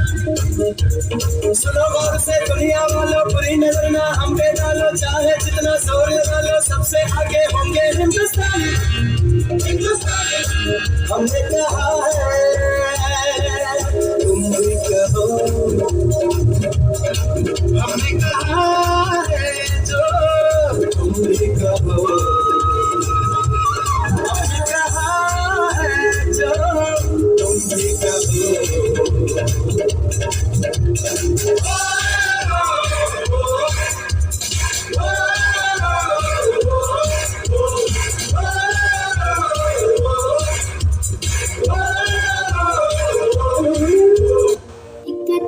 सुनो गौर से दुनिया वालों, बुरी नजर ना हम पे डालो, चाहे जितना जोर लगा लो, सबसे आगे होंगे हिंदुस्तान। हमने कहा है तुम भी कहो, हमने कहा है जो तुम भी कहो, हमने कहा है जो तुम भी कहो।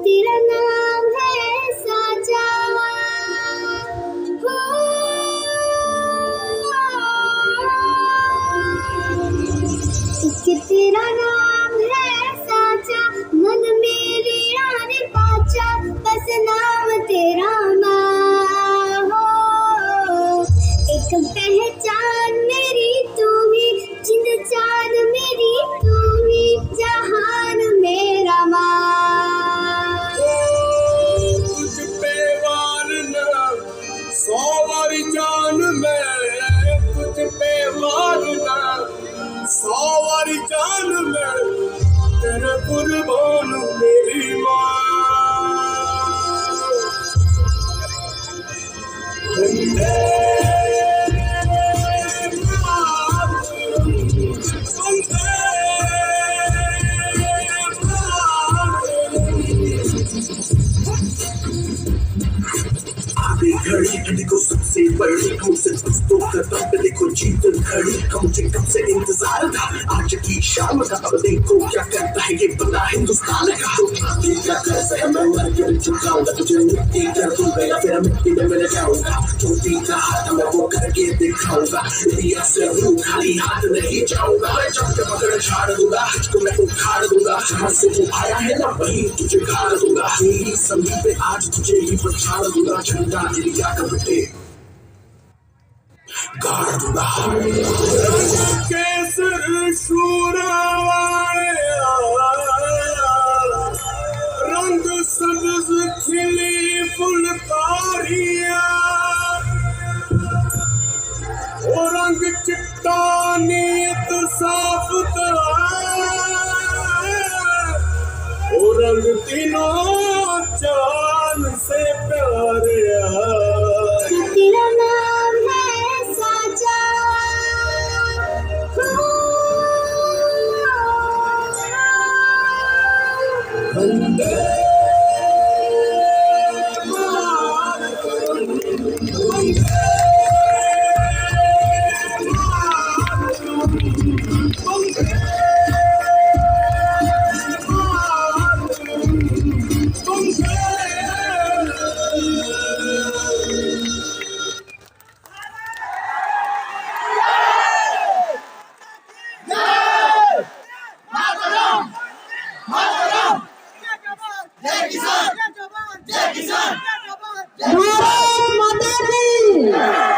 तेरा नाम है साजा, हो तेरा नाम है साजा, मन मेरी आने पाचा, बस नाम तेरा माँ हो। एक पहचान मेरी तू ही, जिंद जान मेरी तू ही, जहान मेरा माँ। सौ वारी जान में तुझ पे मारना, 100 वारी जान में तेरे कुर्बान मेरी माँ। घड़ी घड़ी को सबसे बड़ी मुझसे दोस्तों कदम पे देखो जीवन घड़ी का मुझे कब से इंतजार था, आज की शाम का अब देखो क्या करता है ये बड़ा हिंदुस्तान का। क्या कर है मैं मर के चुकाऊंगा, तुझे मिट्टी कर दूंगा या फिर मिट्टी में मिल जाऊंगा, जो भी कहा था मैं वो करके दिखाऊंगा, इंडिया से हूँ खाली हाथ नहीं जाऊंगा, मैं जब के पकड़ छाड़ दूंगा, तुझको मैं उखाड़ दूंगा, जहाँ से तू आया है ना वही तुझे गाड़ दूंगा, मेरी समी पे आज तुझे ही पछाड़ दूंगा, झंडा इंडिया का बेटे गाड़ दूंगा। केसर शूरवाया रंग सब्ज खिली फुलकारियां, वो रंग चिट्टा नीयत साफ वो रंग तीनों चांद से प्यारे। तेरा नाम है साजा, भारत माता की